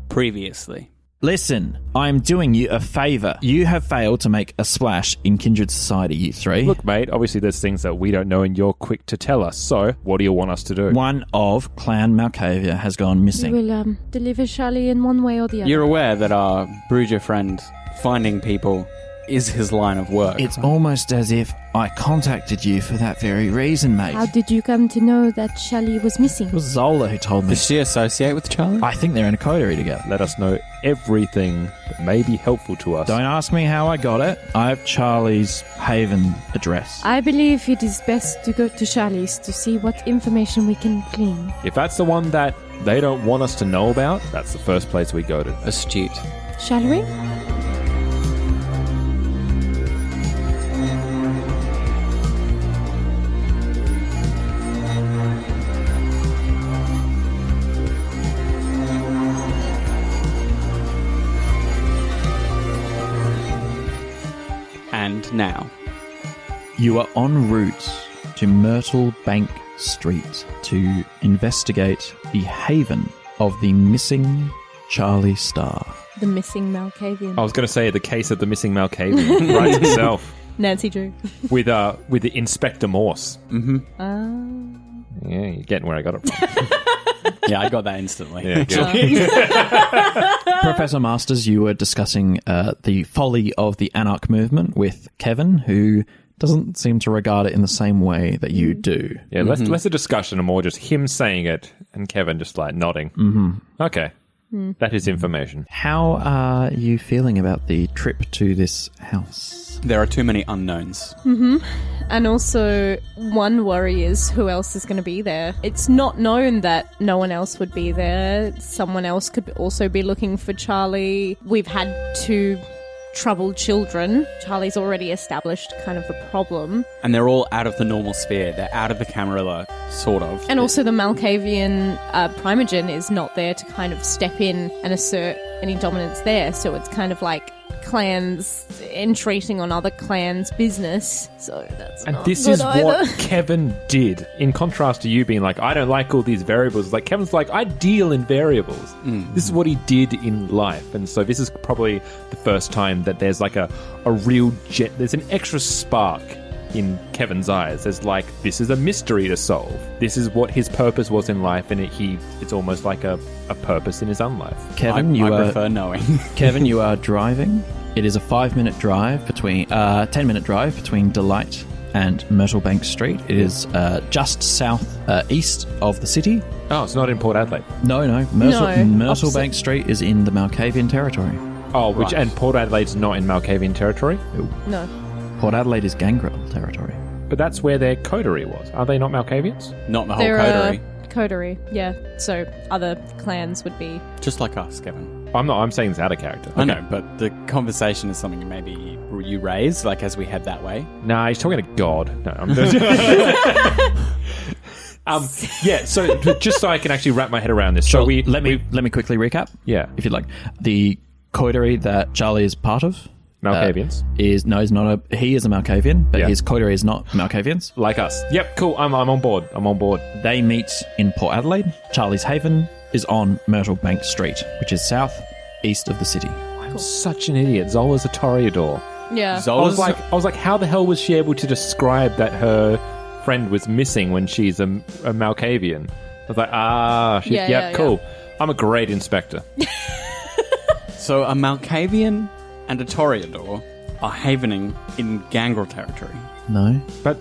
previously. Listen, I'm doing you a favour. You have failed to make a splash in Kindred Society, you three. Look, mate, obviously there's things that we don't know and you're quick to tell us. So, what do you want us to do? One of Clan Malkavia has gone missing. We will deliver Charlie in one way or the other. You're aware that our Bruger friend finding people is his line of work. It's almost as if I contacted you for that very reason, mate. How did you come to know that Charlie was missing? It was Zola who told me. Does she associate with Charlie? I think they're in a coterie together. Let us know everything that may be helpful to us. Don't ask me how I got it. I have Charlie's Haven address. I believe it is best to go to Charlie's to see what information we can glean. If that's the one that they don't want us to know about, that's the first place we go to. Astute. Shall we? And now. You are en route to Myrtle Bank Street to investigate the haven of the missing Charlie Star. The missing Malkavian. I was going to say the case of the missing Malkavian writes itself Nancy Drew. with the Inspector Morse. Mm-hmm. Yeah, you're getting where I got it from. Yeah, I got that instantly. Yeah, good. Professor Masters, you were discussing the folly of the Anarch movement with Kevin, who doesn't seem to regard it in the same way that you do. Yeah, less a discussion and more just him saying it and Kevin just like nodding. Mm-hmm. Okay. That is information. How are you feeling about the trip to this house? There are too many unknowns. Mm-hmm. And also, one worry is who else is going to be there. It's not known that no one else would be there. Someone else could also be looking for Charlie. We've had 2 troubled children. Charlie's already established kind of a problem. And they're all out of the normal sphere. They're out of the camera, sort of. And also the Malkavian Primogen is not there to kind of step in and assert any dominance there. So it's kind of like clans entreating on other clans' business. So that's And not this good is either. what Kevin did. In contrast to you being like, I don't like all these variables. Like Kevin's like, I deal in variables. This is what he did in life. And so this is probably the first time that there's like a real there's an extra spark in Kevin's eyes. There's like, this is a mystery to solve. This is what his purpose was in life, and it's almost like a purpose in his own life. Kevin, I prefer knowing. Kevin, you are driving. It is a 5-minute drive between 10-minute drive between Delight and Myrtle Bank Street. It is just east of the city. Oh, it's not in Port Adelaide. No. No, Myrtle opposite. Bank Street is in the Malkavian territory. Oh, Right. and Port Adelaide's not in Malkavian territory? No. Port Adelaide is Gangrel territory. But that's where their coterie was. Are they not Malkavians? Not the whole They're coterie. coterie, yeah. So other clans would be... Just like us, Kevin. I'm saying it's out of character. I know, but the conversation is something maybe you raise, like as we head that way. Nah, he's talking to God. No, I'm yeah, so just so I can actually wrap my head around this. So let me quickly recap. Yeah. If you'd like. The coterie that Charlie is part of Malkavians. he is not he is a Malkavian, but Yeah. his coterie is not Malkavians. Like us. Yep, cool. I'm on board. They meet in Port Adelaide. Charlie's Haven is on Myrtle Bank Street, which is south-east of the city. I'm such an idiot. Zola's a Toreador. Yeah. I was like, how the hell was she able to describe that her friend was missing when she's a Malkavian? I was like, Yeah, cool. I'm a great inspector. So a Malkavian and a Toreador are havening in Gangrel territory. No? But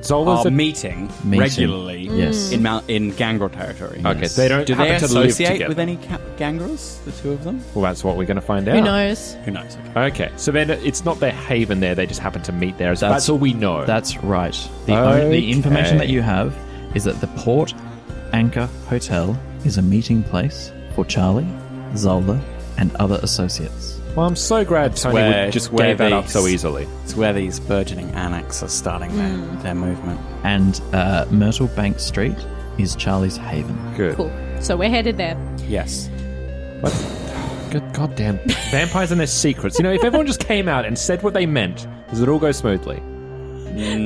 Zola's Are a... meeting Meeting. regularly Yes. in Gangrel territory. Okay, they don't Do they happen to live associate together. with any Gangrels, the two of them? Well, that's what we're going to find out. Who knows? Who knows? Okay. Okay, so then it's not their haven there. They just happen to meet there. So that's all we know. That's right. The information Okay. that you have is that the Port Anchor Hotel is a meeting place for Charlie, Zola, and other associates. Well, I'm so glad Tony where- just where gave that up these- so easily. It's where these burgeoning annex are starting their movement. And Myrtle Bank Street is Charlie's Haven. Good. Cool. So we're headed there. Yes. What? God damn. Vampires and their secrets. You know, if everyone just came out and said what they meant, does it all go smoothly?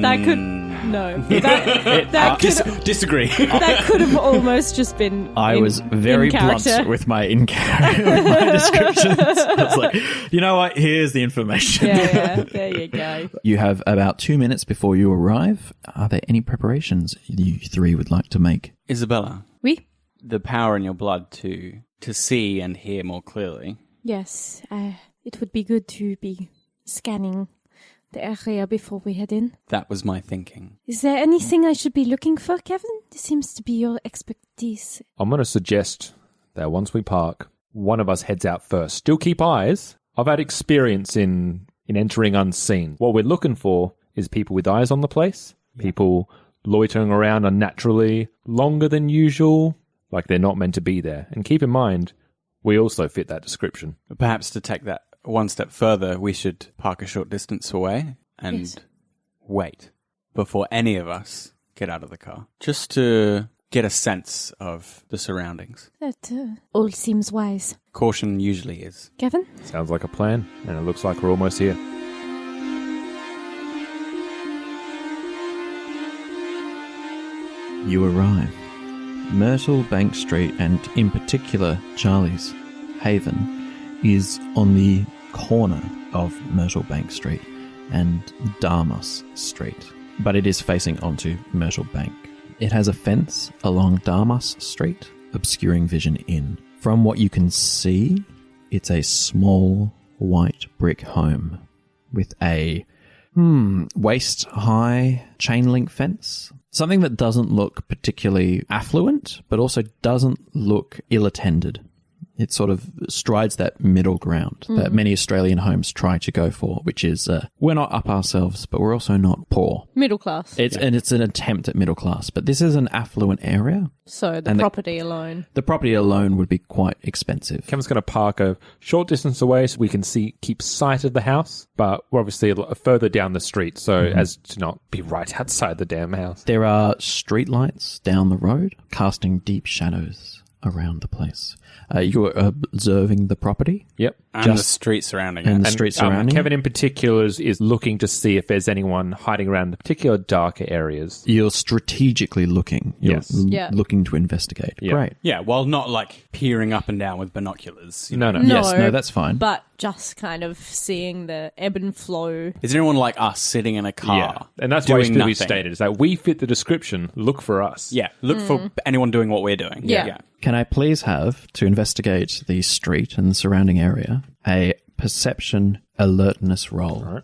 That could No. That could, Disagree. that could have almost just been I was very blunt character. with my my descriptions. I was like, you know what? Here's the information. Yeah, there you go. You have about 2 minutes before you arrive. Are there any preparations you three would like to make? Isabella, Oui? the power in your blood to see and hear more clearly. Yes, it would be good to be scanning the area before we head in. That was my thinking. Is there anything I should be looking for, Kevin? This seems to be your expertise. I'm going to suggest that once we park, one of us heads out first. Still keep eyes. I've had experience in entering unseen. What we're looking for is people with eyes on the place, people loitering around unnaturally, longer than usual, like they're not meant to be there. And keep in mind, we also fit that description. Perhaps to take that one step further, we should park a short distance away and wait before any of us get out of the car, just to get a sense of the surroundings. That all seems wise. Caution usually is. Kevin? Sounds like a plan, and it looks like we're almost here. You arrive. Myrtle Bank Street, and in particular Charlie's Haven, is on the corner of Myrtle Bank Street and Darmus Street, but it is facing onto Myrtle Bank. It has a fence along Darmus Street, obscuring vision in. From what you can see, it's a small white brick home with a waist-high chain link fence. Something that doesn't look particularly affluent, but also doesn't look ill-attended. It sort of strides that middle ground that many Australian homes try to go for, which is we're not up ourselves, but we're also not poor. Middle class. And it's an attempt at middle class, but this is an affluent area. So the property alone. The property alone would be quite expensive. Kevin's going to park a short distance away so we can keep sight of the house, but we're obviously further down the street, so as to not be right outside the damn house. There are street lights down the road, casting deep shadows around the place. You're observing the property. Yep. And the street surrounding And it. the street surrounding. Kevin in particular is looking to see if there's anyone hiding around the particular darker areas. You're strategically looking. You're Yes. Yeah. looking to investigate. Yeah. Great. Yeah, while not like peering up and down with binoculars. you No, know. no. Yes, no, that's fine. But just kind of seeing the ebb and flow. Is anyone like us sitting in a car? Yeah. And that's why doing we nothing? stated is that we fit the description. Look for us. Yeah, look for anyone doing what we're doing. Yeah. Can I please have, to investigate the street and the surrounding area, a perception alertness roll? All right.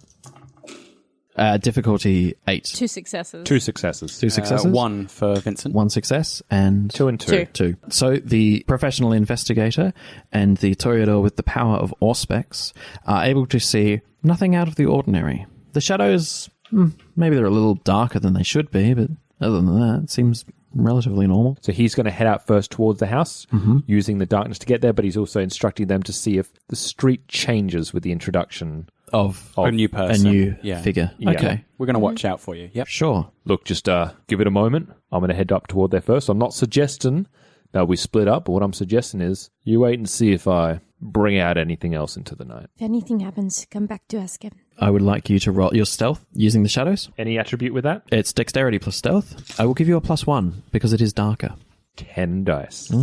Difficulty 8. 2 successes. 2 successes. 2 successes? One for Vincent. 1 success and 2 and 2. 2. So the professional investigator and the toreador with the power of Auspex are able to see nothing out of the ordinary. The shadows, maybe they're a little darker than they should be, but other than that, it seems relatively normal. So he's going to head out first towards the house, using the darkness to get there, but he's also instructing them to see if the street changes with the introduction. Of A new person. a new Yeah. figure. Yeah. Okay, We're going to watch out for you. Yep. sure. Look, just give it a moment. I'm going to head up toward there first. I'm not suggesting that we split up, but what I'm suggesting is you wait and see if I bring out anything else into the night. If anything happens, come back to us, Kevin. I would like you to roll your stealth using the shadows. Any attribute with that? It's dexterity plus stealth. I will give you a +1 because it is darker. 10 dice. I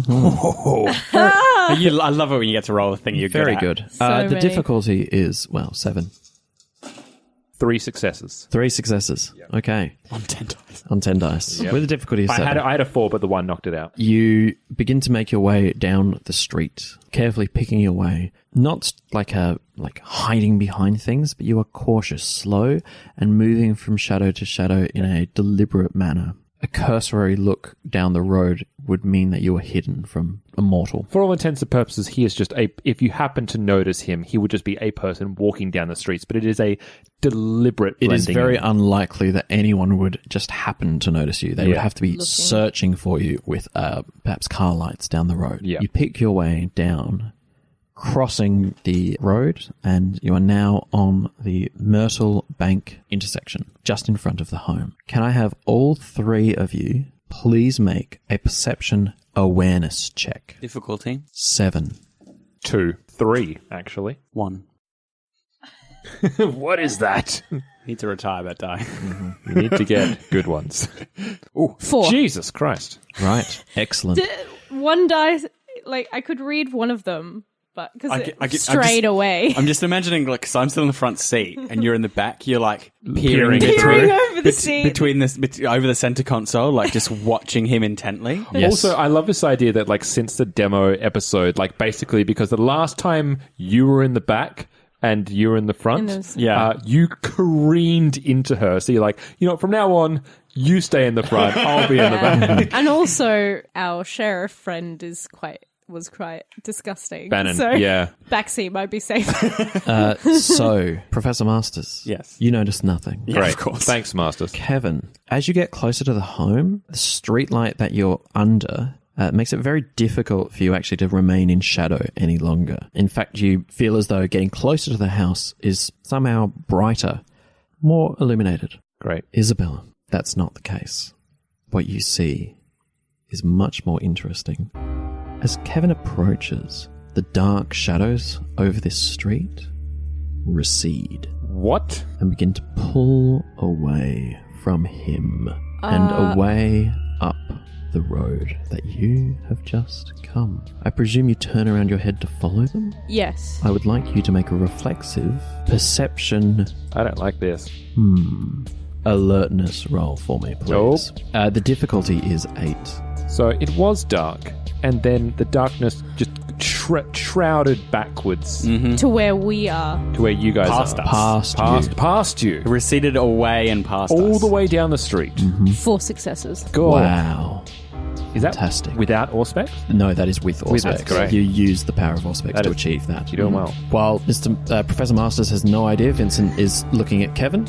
love it when you get to roll a thing you're Very good at. good. So The many. difficulty is, 7. 3 successes. 3 successes. Okay. On 10 dice. On 10 dice. With a difficulty of 7. I had a 4, but the 1 knocked it out. You begin to make your way down the street, carefully picking your way. Not like hiding behind things, but you are cautious, slow, and moving from shadow to shadow in a deliberate manner. A cursory look down the road would mean that you are hidden from a mortal. For all intents and purposes, he is just if you happen to notice him, he would just be a person walking down the streets, but it is a deliberate It is blending very in. unlikely that anyone would just happen to notice you. They would Yeah. have to be searching for you with perhaps car lights down the road. Yeah. You pick your way down, crossing the road, and you are now on the Myrtle Bank intersection, just in front of the home. Can I have all 3 of you please make a perception awareness check? Difficulty 7. 2, 3, actually. 1. What is that? Need to retire that die. You need to get good ones. Oh, 4. Jesus Christ. Right. Excellent. One die, like, I could read one of them, but because I straight away. I'm just imagining, like, because I'm still in the front seat and you're in the back, you're like Peering over the seat. over the center console, like just watching him intently. Yes. Also, I love this idea that, like, since the demo episode, like, basically because the last time you were in the back and you were in the front, you careened into her. So you're like, you know, from now on, you stay in the front, I'll be in the back. And also, our sheriff friend was quite disgusting. Bannon, so yeah. backseat might be safe. So, Professor Masters. Yes. You notice nothing. Yeah, of course. Thanks, Masters. Kevin, as you get closer to the home, the streetlight that you're under makes it very difficult for you actually to remain in shadow any longer. In fact, you feel as though getting closer to the house is somehow brighter, more illuminated. Great. Isabella, that's not the case. What you see is much more interesting. As Kevin approaches, the dark shadows over this street recede What? and begin to pull away from him and away up the road that you have just come. I presume you turn around your head to follow them? Yes. I would like you to make a reflexive perception I don't like this. alertness roll for me, please. The difficulty is 8. So it was dark, and then the darkness just shrouded backwards To where we are. to where you guys Past are. us. Past you. Receded away and past All us. the way down the street. 4 successes. God. Wow. Is that Fantastic. without Auspex? No, that is with Auspex. That's great. You use the power of Auspex to is- achieve that. You're doing well. While Professor Masters has no idea Vincent is looking at Kevin,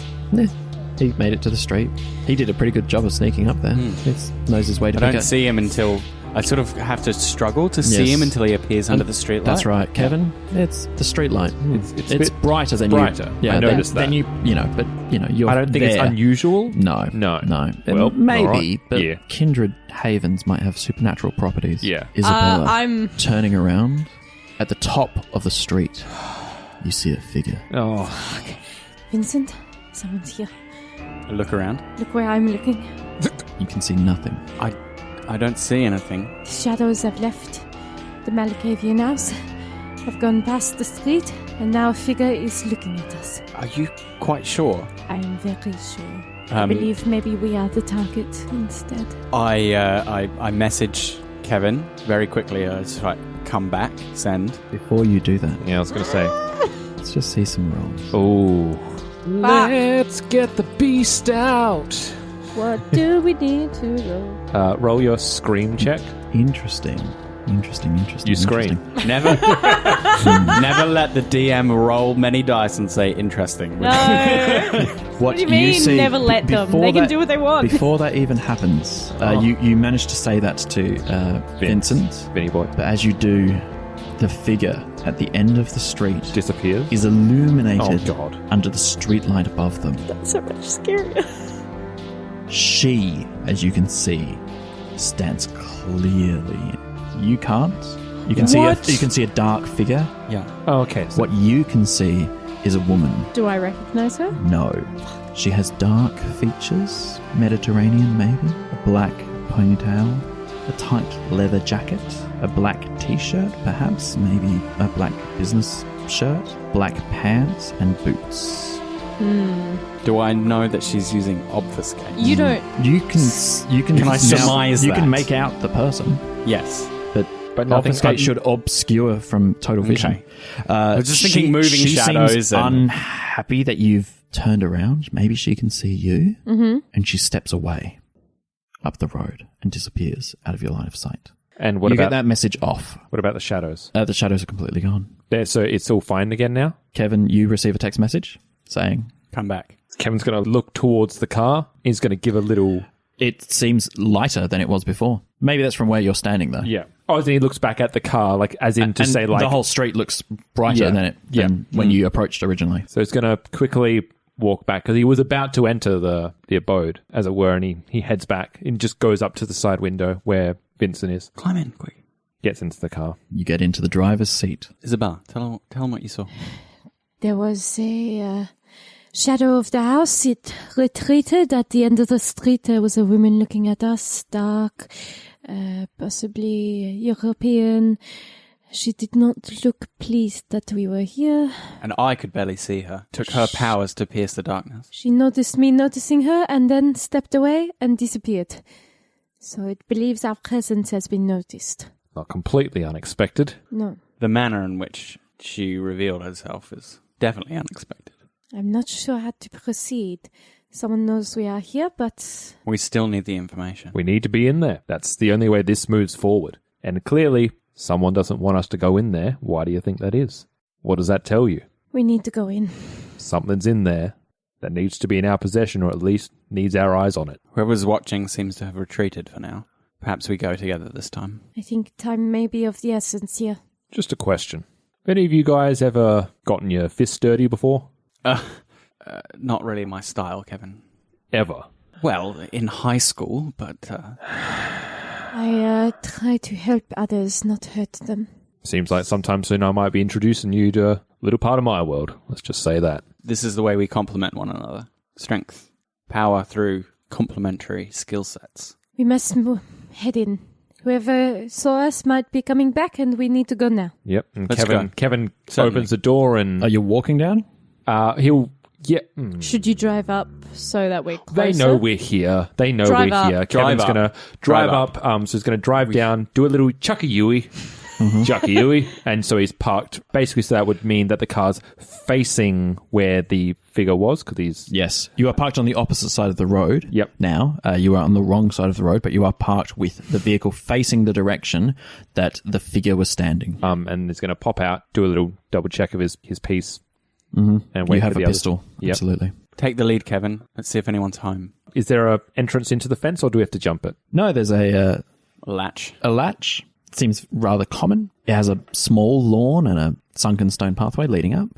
he made it to the street. He did a pretty good job of sneaking up there. He knows his way to I don't see him until... I sort of have to struggle to see him until he appears under the street light. That's right, Kevin. It's the street light. It's It's brighter than brighter. you. I noticed then that. you're I don't think it's there. unusual. No. No. Well, maybe, all right. but Yeah. kindred havens might have supernatural properties. Yeah. Isabella, I'm turning around at the top of the street, you see a figure. Oh, Vincent, someone's here. I look around. Look where I'm looking. You can see nothing. I don't see anything. The shadows have left the Malakavian house. I've gone past the street, and now a figure is looking at us. Are you quite sure? I am very sure. I believe maybe we are the target instead. I message Kevin very quickly. It's like, come back, send. Before you do that, yeah, I was going to say. let's just see some rolls. Oh. Let's get the beast out. What do we need to roll? Roll your scream check. Interesting. You scream. Never let the DM roll many dice and say interesting. No. What do you mean, see never let them? They can do what they want. Before that even happens, you manage to say that to Vincent. Vinny boy. But as you do, the figure at the end of the street Disappears. is illuminated Oh, God. under the streetlight above them. That's so much scarier. She, as you can see, stands clearly. You can't. You can What? you can see a dark figure. Yeah. Oh, okay. So What you can see is a woman. Do I recognize her? No. She has dark features, Mediterranean maybe, a black ponytail, a tight leather jacket, a black t-shirt perhaps, maybe a black business shirt, black pants and boots. Do I know that she's using obfuscate? You don't. You can Can I surmise you can that? make out the person, Yes. but nothing- obfuscate should obscure from total vision. Okay. I was just thinking moving she shadows seems and- unhappy that you've turned around. Maybe she can see you, and she steps away up the road and disappears out of your line of sight. And what you about get that message off. What about the shadows? The shadows are completely gone. There, so it's all fine again now. Kevin, you receive a text message saying, Come back. Kevin's going to look towards the car. He's going to give a little. it seems lighter than it was before. Maybe that's from where you're standing, though. Yeah. Oh, then he looks back at the car, like as in to And say, like the whole street looks brighter Yeah. than when you approached originally. So he's going to quickly walk back because he was about to enter the abode, as it were, and he heads back and just goes up to the side window where Vincent is. Climb in, quick. Gets into the car. You get into the driver's seat. Isabella, tell him what you saw. there was a shadow of the house. It retreated at the end of the street. There was a woman looking at us, dark, possibly European. She did not look pleased that we were here. And I could barely see her. Took her powers to pierce the darkness. She noticed me noticing her and then stepped away and disappeared. So it believes our presence has been noticed. Not completely unexpected. No. The manner in which she revealed herself is definitely unexpected. I'm not sure how to proceed. Someone knows we are here, but... We still need the information. We need to be in there. That's the only way this moves forward. And clearly, someone doesn't want us to go in there. Why do you think that is? What does that tell you? we need to go in. Something's in there that needs to be in our possession, or at least needs our eyes on it. Whoever's watching seems to have retreated for now. Perhaps we go together this time. I think time may be of the essence here. Just a question. Any of you guys ever gotten your fists dirty before? Not really my style, Kevin. Ever? Well, in high school, but... I try to help others, not hurt them. Seems like sometime soon I might be introducing you to a little part of my world. Let's just say that. This is the way we complement one another. Strength, power through complementary skill sets. We must head in. Whoever saw us might be coming back, and we need to go now. Yep. And Let's go. Kevin Certainly. opens the door and... Are you walking down? he'll... Yeah. Should you drive up so that we're closer? They know we're here. They know Drive we're up. here. Drive Kevin's up. going to drive up. So he's going to drive down, do a little chucky-yui. Chucky-yui. And so he's parked. Basically, so that would mean that the car's facing where the figure was, because he's... Yes. You are parked on the opposite side of the road. Yep. Now, you are on the wrong side of the road, but you are parked with the vehicle facing the direction that the figure was standing. And he's going to pop out, do a little double check of his piece. And wait You have for a the others. pistol. Yep. Absolutely. Take the lead, Kevin. Let's see if anyone's home. Is there a entrance into the fence, or do we have to jump it? No, there's a Latch. latch. Seems rather common. It has a small lawn and a sunken stone pathway leading up.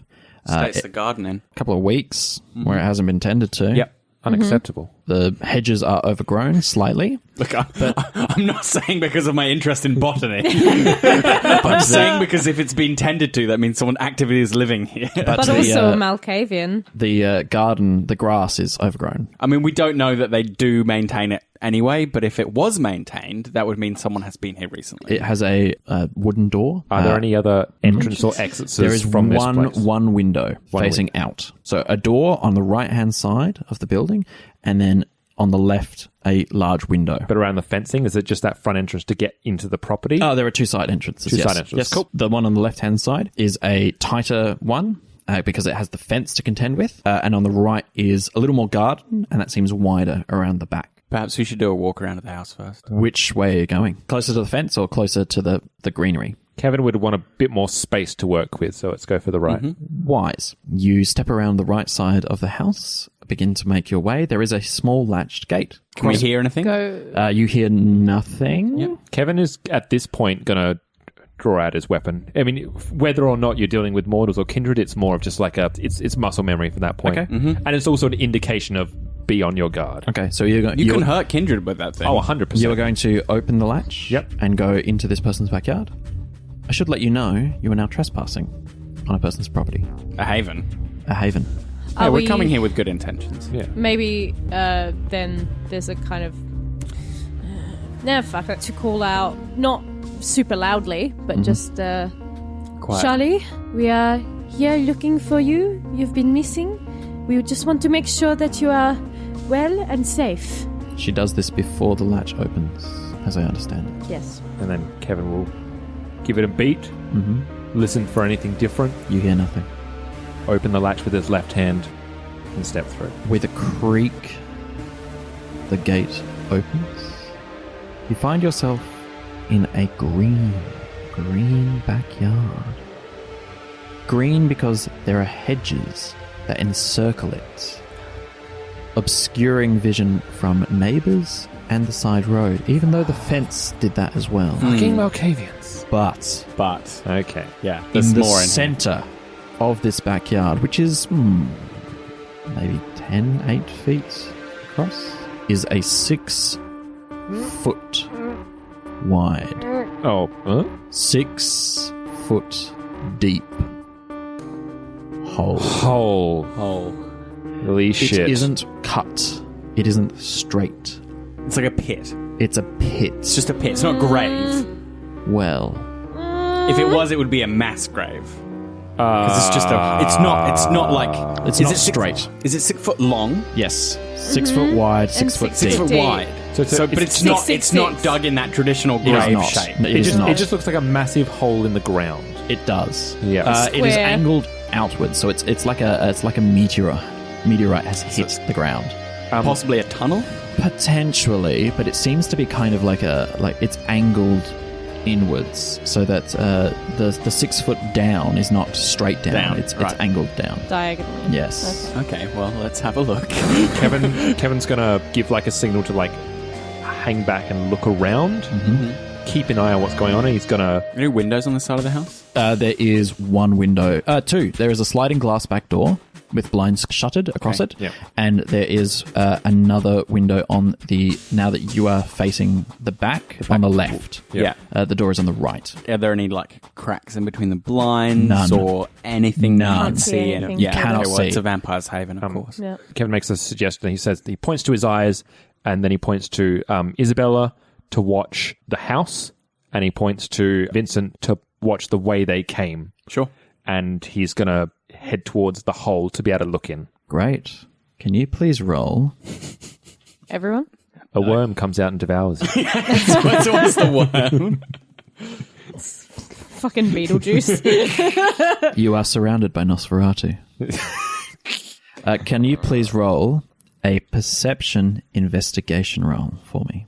States the garden in. A couple of weeks where it hasn't been tended to. Yep. Unacceptable. The hedges are overgrown slightly. Look, I'm not saying because of my interest in botany. I'm saying because if it's been tended to, that means someone actively is living here. But the, also Malkavian. The garden, the grass is overgrown. I mean, we don't know that they do maintain it anyway, but if it was maintained, that would mean someone has been here recently. It has a wooden door. Are there any other entrance or exits There is from this place? one window facing out. So a door on the right-hand side of the building, and then on the left, a large window. But around the fencing, is it just that front entrance to get into the property? Oh, there are two side entrances. Two yes. side entrances. Yes, cool. The one on the left-hand side is a tighter one because it has the fence to contend with. And on the right is a little more garden, and that seems wider around the back. Perhaps we should do a walk around of the house first. Which way are you going? Closer to the fence or closer to the greenery? Kevin would want a bit more space to work with, so let's go for the right. Wise. You step around the right side of the house, begin to make your way. There is a small latched gate. Can we hear anything? Go. You hear nothing. Yep. Kevin is, at this point, going to draw out his weapon. I mean, whether or not you're dealing with mortals or kindred, it's more of just like it's muscle memory from that point. Okay. And it's also an indication of be on your guard. Okay, so you're going. You can hurt kindred with that thing. Oh, 100%. You are going to open the latch. Yep. And go into this person's backyard. I should let you know you are now trespassing on a person's property, A haven. a haven. Yeah, Are we're we- coming here with good intentions. Yeah. Maybe then there's a kind of fuck it, to call out, not super loudly, but just Quiet. Charlie, we are here looking for you. You've been missing. We just want to make sure that you are well and safe. She does this before the latch opens, as I understand it. Yes. And then Kevin will give it a beat, listen for anything different, You hear nothing. open the latch with his left hand, and step through. With a creak, the gate opens. You find yourself in a green backyard. Green because there are hedges that encircle it, obscuring vision from neighbours and the side road, even though the fence did that as well. Fucking Malkavians. But But, Okay. yeah, there's in the more in here. centre of this backyard, which is maybe 8 feet across, is a 6 foot wide, Oh, huh? 6 foot deep hole. Holy shit. It isn't cut. It isn't straight. It's like a pit. It's a pit. It's just a pit. It's not a grave. Well, If it was, it would be a mass grave. Because it's just a. It's not like. it's is not it straight. Is it 6 foot long? Yes. 6 foot wide, 6 foot 6 deep. 6 foot deep. wide. But it's not. six, It's not six. dug in that traditional It is grave not. shape. It is not. It just looks like a massive hole in the ground. It does. Yeah. It is Square. angled outwards, so it's like a meteorite. Meteorite has hit the ground. Possibly a tunnel. Potentially, but it seems to be kind of like it's angled inwards, so that the 6 foot down is not straight down. It's right. angled down. Diagonally. Yes. Okay, well, let's have a look. Kevin's gonna give like a signal to like hang back and look around. Keep an eye on what's going on. And he's gonna. Any windows on the side of the house? There is one window. Two. There is a sliding glass back door with blinds shuttered across it. Yeah. And there is another window on the... Now that you are facing the back on the left. Yeah. The door is on the right. Are there any like cracks in between the blinds None. or anything None. you can Can't see see? anything. You cannot okay, well, see. It's a vampire's haven, of course. Yeah. Kevin makes a suggestion. He says he points to his eyes, and then he points to Isabella to watch the house, and he points to Vincent to watch the way they came. Sure. And he's gonna head towards the hole to be able to look in. Great. Can you please roll? Everyone? A worm comes out and devours you. What's the worm? Fucking Beetlejuice. You are surrounded by Nosferatu. Can you please roll a perception investigation roll for me,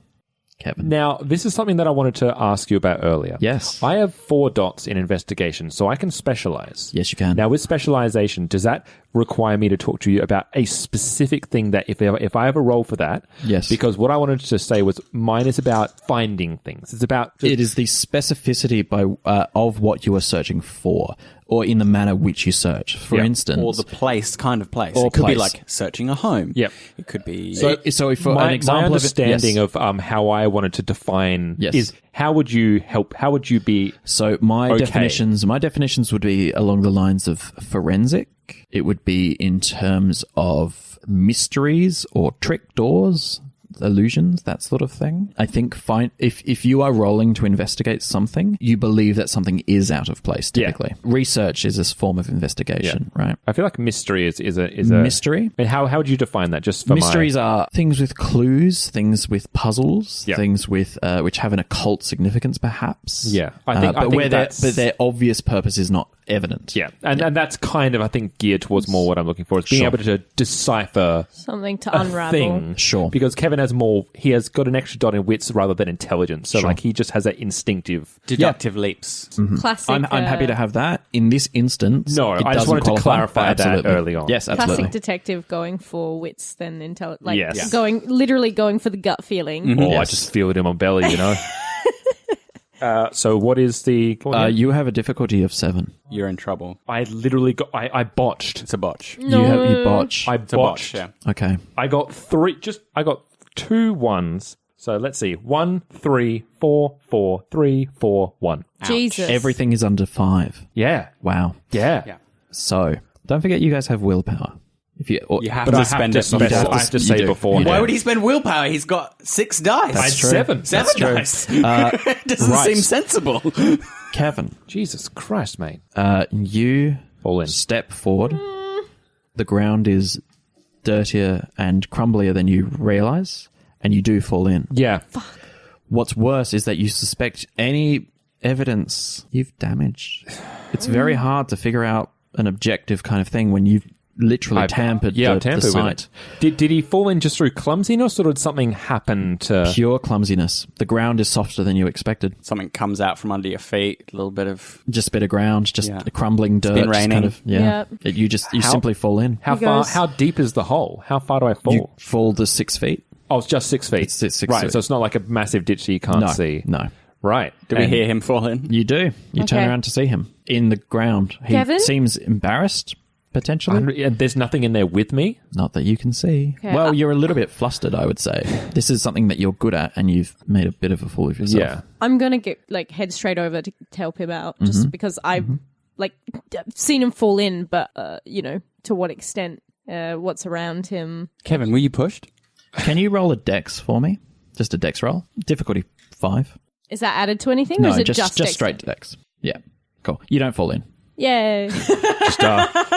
Kevin? Now, this is something that I wanted to ask you about earlier. Yes. I have 4 dots in investigation, so I can specialize. Yes, you can. Now, with specialization, does that require me to talk to you about a specific thing that if I have a role for that? Yes. Because what I wanted to say was mine is about finding things. It's about... It is the specificity of what you are searching for, or in the manner which you search. For Yeah. instance, Or the place, kind of place. Or It could be place. like searching a home. Yep. It could be... so for my an example understanding of it, of how I wanted to define Yes. is how would you help? How would you be? So my Okay. definitions would be along the lines of forensic. It would be in terms of mysteries or trick doors, illusions, that sort of thing. I think if you are rolling to investigate something, you believe that something is out of place. Typically, research is this form of investigation, right? I feel like mystery is a Mystery. I mean, how would you define that? Just for Mysteries are things with clues, things with puzzles, Yeah. things with which have an occult significance, perhaps. Yeah. I think but that's- their obvious purpose is not evident. Yeah, and that's kind of I think geared towards more what I'm looking for is being Sure. able to decipher Something to a unravel. thing. Sure. Because Kevin has he has got an extra dot in wits rather than intelligence. So Sure. like he just has that instinctive. Deductive leaps. Classic. I'm happy to have that. In this instance, No, it I just doesn't wanted to qualify. clarify that Absolutely. early on. Yes, absolutely. Classic detective going for wits than intelligence. Like Yes. Yeah. literally going for the gut feeling. Oh, I Yes. just feel it in my belly, you know. So what is the? You have a difficulty of 7. You're in trouble. I literally got. I botched. It's a botch. You botch. I It's a botch, botched. yeah. Okay. I got 3. I got 2 ones. So let's see. 1, 3, 4, 4, 3, 4, 1. Jesus. Everything is under 5. Yeah. Wow. Yeah. Yeah. So don't forget, you guys have willpower. If you, You have But to I have spend to it. spend it. have to- I have to you say do. before. You do. Why would he spend willpower? He's got 6 dice. I had true. 7. Seven true. dice. Doesn't right. seem sensible. Kevin, Jesus Christ, mate. you Fall in. step forward. The ground is dirtier and crumblier than you realize, and you do fall in. Yeah. What's worse is that you suspect any evidence you've damaged. It's very hard to figure out an objective kind of thing when you've literally tampered Yeah, the tampered with site. it. Did he fall in just through clumsiness, or did something happen to? Pure clumsiness. The ground is softer than you expected. Something comes out from under your feet. A little bit of... Just a bit of ground, just Yeah. crumbling dirt. been just raining. Kind of, yeah. Yep. You How- simply fall in. How He far? goes- How deep is the hole? How far do I fall? You fall to 6 feet. Oh, it's just 6 feet. It's 6 right, feet. so it's not like a massive ditch that you can't No, see. no. Right. Did we And- hear him fall in? You do. You turn Okay. around to see him in the ground. He Kevin? seems embarrassed, potentially. And there's nothing in there with me. Not that you can see. Okay, Well, you're a little bit flustered, I would say. This is something that you're good at, and you've made a bit of a fool of yourself. Yeah. I'm gonna get head straight over to help him out, just because I like, I've seen him fall in, but, to what extent, what's around him. Kevin, were you pushed? Can you roll a dex for me? Just a dex roll. Difficulty 5. Is that added to anything, or No, is it just dex? straight dex. Yeah, cool. You don't fall in. Yay. Just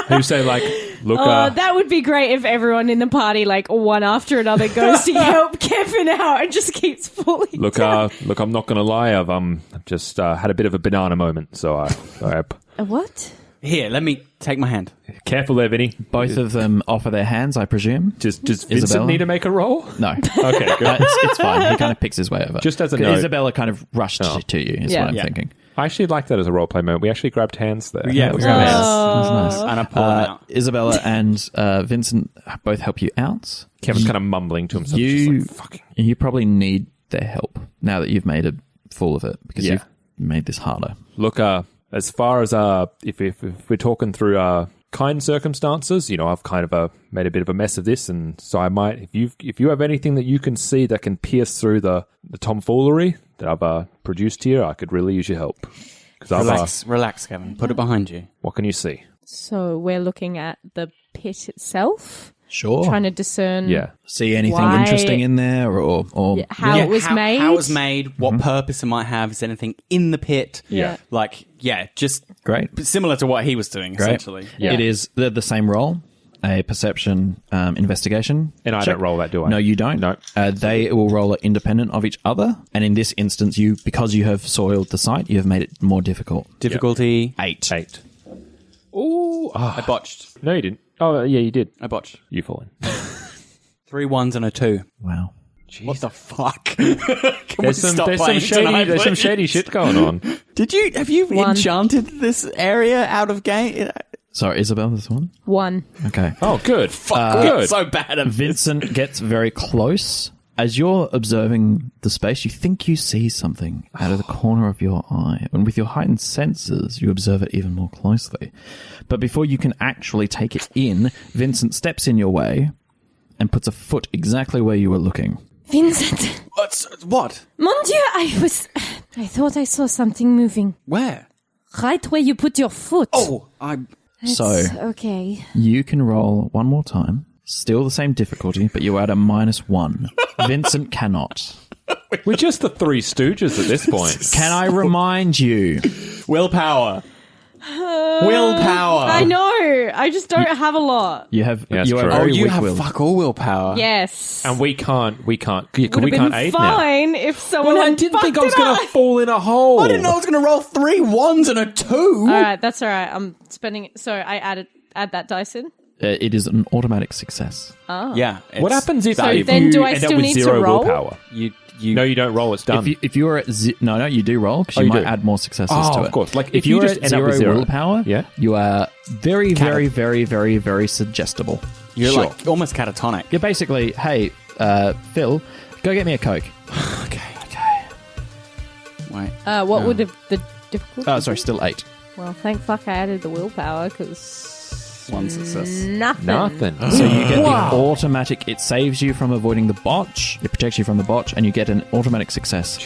who say like, look, That would be great if everyone in the party, like, one after another goes to help Kevin out and just keeps falling look, down. look. I'm not gonna lie. I've just had a bit of a banana moment. So I A what? Here, let me take my hand. careful there, Vinny. Both of them offer their hands, I presume. Does Vincent Isabella? need to make a roll? No. Okay, good. It's fine. He kind of picks his way over. Just as a 'Cause note- Isabella kind of rushed to you, is Yeah. what I'm Yeah. thinking. I actually like that as a roleplay moment. We actually grabbed hands there. Yeah, That was we nice. grabbed That was nice. And I pulled them out. Isabella and Vincent both help you out. Kevin's kind of mumbling to himself. You, just like, fucking. you probably need their help now that you've made a fool of it, because Yeah. you've made this harder. Look, as far as if we're talking through kind circumstances, I've kind of made a bit of a mess of this, and so I might, if you have anything that you can see that can pierce through the tomfoolery that I've produced here, I could really use your help. Because Relax, Kevin. Put it behind you. what can you see? So we're looking at the pit itself, Sure. trying to discern Yeah, See anything Why- interesting in there, or how it was made. How it was made, what purpose it might have, is anything in the pit? Yeah. Like, just Great. similar to what he was doing, Great. essentially. Yeah. It is the same role, a perception investigation. and I check. don't roll that, do I? No, you don't. No. They will roll it independent of each other, and in this instance, because you have soiled the site, you have made it more difficult. Difficulty 8. 8. Ooh, I botched. no, you didn't. Oh, yeah, you did. I botched. You fall in. 3 1s and a 2. Wow. What the fuck? Can we There's stop some playing shady, tonight, there's some please? shady shit going on. Have you 1. enchanted this area out of game? Sorry, Isabel, this one? 1. Okay. Oh, good. Good. So bad at Vincent gets very close. As you're observing the space, you think you see something out of the corner of your eye. And with your heightened senses, you observe it even more closely. But before you can actually take it in, Vincent steps in your way and puts a foot exactly where you were looking. Vincent! What? Mon Dieu, I thought I saw something moving. Where? Right where you put your foot. Oh, It's okay. You can roll one more time. Still the same difficulty, but you're at a -1. Vincent cannot. We're just the Three Stooges at this point. Can I remind you? willpower. Willpower. I know. I just don't have a lot. You have Yeah, that's you are true. very you have weak-willed. fuck all willpower. Yes. And we can't would have we been can't aid now. fine if someone Well, I had didn't think I fucked was it going up. to fall in a hole. I didn't know I was going to roll 3 1s and a 2. All right, that's all right. I'm spending it. So I add that dice in. It is an automatic success. Yeah. What happens if, So if then you do I end still up with need to 0 roll? willpower? You No, you don't roll. It's done. If you are at no, you do roll because Oh, you you might do? add more successes Oh, to of it. course. Like, if if you you're just at end up zero with 0, willpower, yeah? you are very, very, very, very, very, very suggestible. You're Sure. like almost catatonic. You're basically, hey, Phil, go get me a Coke. Okay. Wait. What would have the difficulty? Oh, sorry, still 8. Well, thank fuck I added the willpower because 1 success. nothing. Nothing. So you get the automatic. It saves you from avoiding the botch. It protects you from the botch, and you get an automatic success.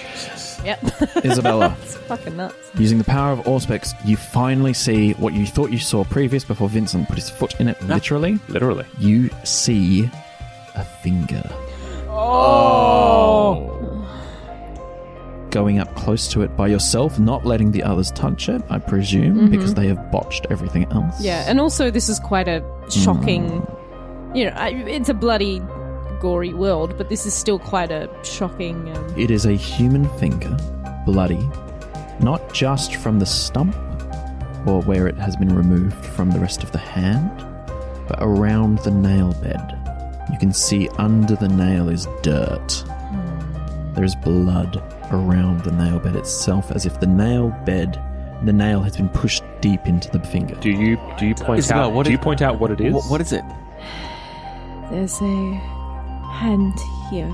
Yep. Isabella, It's fucking nuts. using the power of Auspex, you finally see what you thought you saw previous before Vincent put his foot in it. Literally, Literally. you see a finger. Going up close to it by yourself, not letting the others touch it, I presume, because they have botched everything else. Yeah, and also this is quite a shocking. It's a bloody, gory world, but this is still quite a shocking. It is a human finger, bloody, not just from the stump or where it has been removed from the rest of the hand, but around the nail bed. You can see under the nail is dirt. There is blood around the nail bed itself, as if the nail has been pushed deep into the finger. Do you point Isabel, out? what Do you is- point out what it is? What is it? There's a hand here,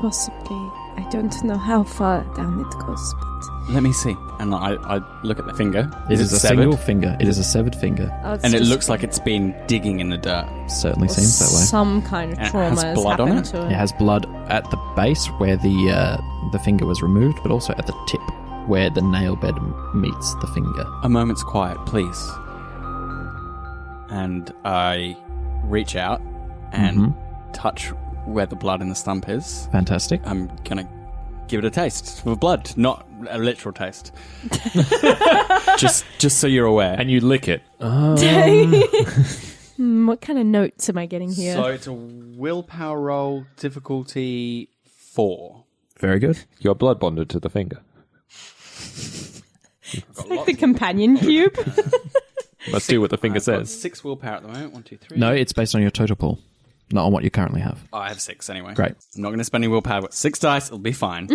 possibly. I don't know how far down it goes, but Let me see. And I look at the finger. It is a severed? single finger. It is a severed finger. it's And it just looks like it's been digging in the dirt. Certainly seems that way. some kind of And it trauma has has blood on happened it? to It has blood at the base where the finger was removed, but also at the tip. where the nail bed meets the finger. A moment's quiet, please. And I reach out and touch where the blood in the stump is. Fantastic. I'm going to give it a taste of blood, not a literal taste. just so you're aware. And you lick it. What kind of notes am I getting here? So it's a willpower roll, difficulty 4. Very good. You're blood bonded to the finger. It's like the companion cube. Let's do what the finger I've got says. 6 willpower at the moment. 1, 2, 3. No, it's based on your total pool, not on what you currently have. Oh, I have 6 anyway. Great. I'm not going to spend any willpower. I've got 6 dice. It'll be fine.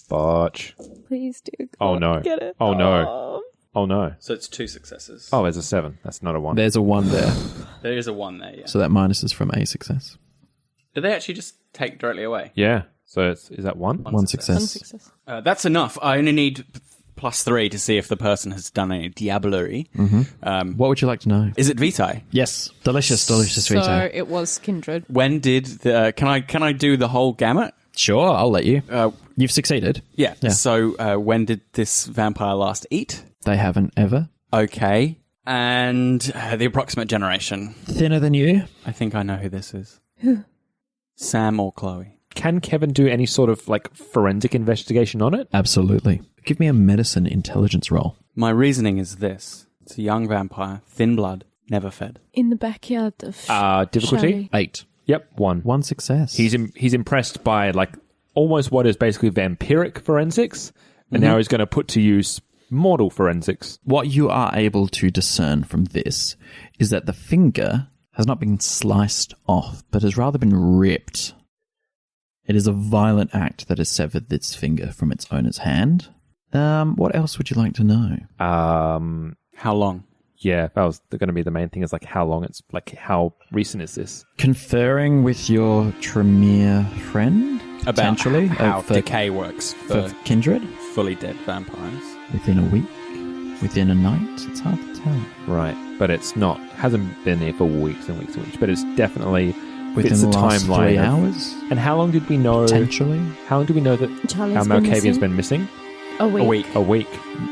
Botch. Please do. Oh, no. Get it. Oh, no. Oh, no. So it's 2 successes. Oh, there's a 7. That's not a 1. There's a 1 there, There is a 1 there, yeah. so that minus is from a success. Did they actually just take directly away? Yeah. So is that 1? One success. One success. That's enough. I only need +3 to see if the person has done any diablerie. What would you like to know? Is it Vitae? Yes. Delicious So Vito. it was Kindred. When did the... Can I do the whole gamut? Sure, I'll let you. You've succeeded. Yeah. Yeah. So when did this vampire last eat? They haven't ever. Okay. And the approximate generation. Thinner than you. I think I know who this is. Sam or Chloe? Can Kevin do any sort of like forensic investigation on it? Absolutely. Give me a medicine intelligence roll. My reasoning is this. It's a young vampire, thin blood, never fed. In the backyard of Difficulty? Charlie. 8. Yep, 1. 1 success. He's impressed by like almost what is basically vampiric forensics, and now he's going to put to use mortal forensics. What you are able to discern from this is that the finger has not been sliced off, but has rather been ripped. It is a violent act that has severed this finger from its owner's hand. What else would you like to know? How long? Yeah, that was going to be the main thing. Is like how long it's like how recent is this? Conferring with your Tremere friend, About potentially, how for decay works for for kindred fully dead vampires. within a week, within a night. It's hard to tell. Right, but it's not hasn't been there for weeks and weeks and weeks. But it's definitely Within fits the the last timeline 3 of- hours, And how long did we know? potentially How long do we know that Charlie's our been Malkavian's missing? been missing? A week. A week. A week.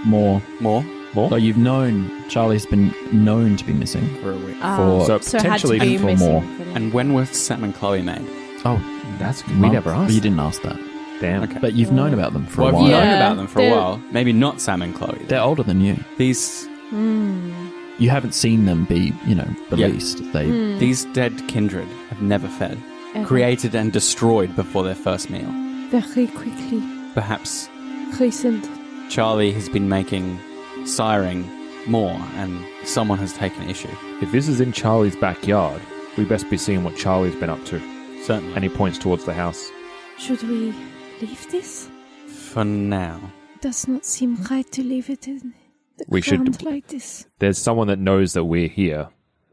more. More? More? So you've known Charlie's been known to be missing. For a week. For- So So it had to potentially be for missing more. for them. And when were Sam and Chloe made? Oh, That's we month. never asked. You didn't ask that, Damn. Okay. but you've known about them for Well, a I've while. known Yeah, about them for a they're- while. Maybe not Sam and Chloe. They're older than you. These You haven't seen them be, released. these dead kindred have never fed. Ever. Created and destroyed before their first meal. Very quickly. Perhaps Recent. Charlie has been making siring more and someone has taken issue. If this is in Charlie's backyard, we best be seeing what Charlie's been up to. Certainly. And he points towards the house. Should we leave this? For now. Does not seem right to leave it in the We should- ground like this. There's someone that knows that we're here.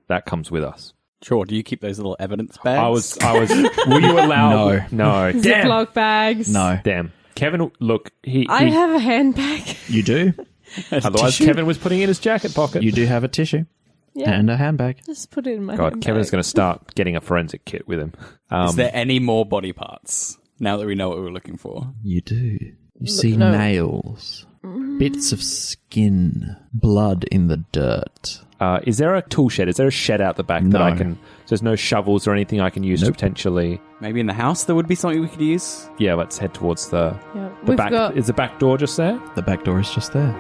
That comes with us. Sure, do you keep those little evidence bags? I was. Were you allowed? No. No. Damn. Ziploc bags. No, Damn. Kevin, look, I have a handbag. you do. otherwise Kevin was putting it in his jacket pocket. You do have a tissue Yeah. and a handbag. Just put it in my God, handbag. Kevin's going to start getting a forensic kit with him. Is there any more body parts now that we know what we were looking for? You do. You see no. nails, bits of skin, blood in the dirt. Is there a tool shed? Is there a shed out the back that No. I can... So there's no shovels or anything I can use to Nope. potentially... Maybe in the house there would be something we could use? Yeah, let's head towards the We've back. got Is the back door just there? The back door is just there.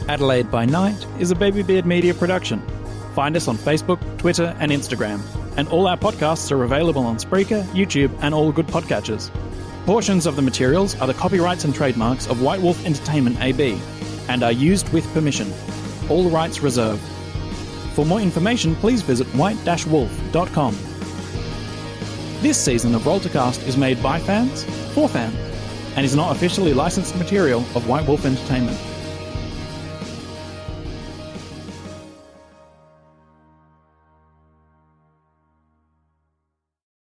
Adelaide by Night is a Baby Beard Media production. Find us on Facebook, Twitter, and Instagram. And all our podcasts are available on Spreaker, YouTube, and all good podcatchers. Portions of the materials are the copyrights and trademarks of White Wolf Entertainment AB and are used with permission. All rights reserved. For more information, please visit white-wolf.com. This season of Roll2Cast is made by fans, for fans, and is not officially licensed material of White Wolf Entertainment.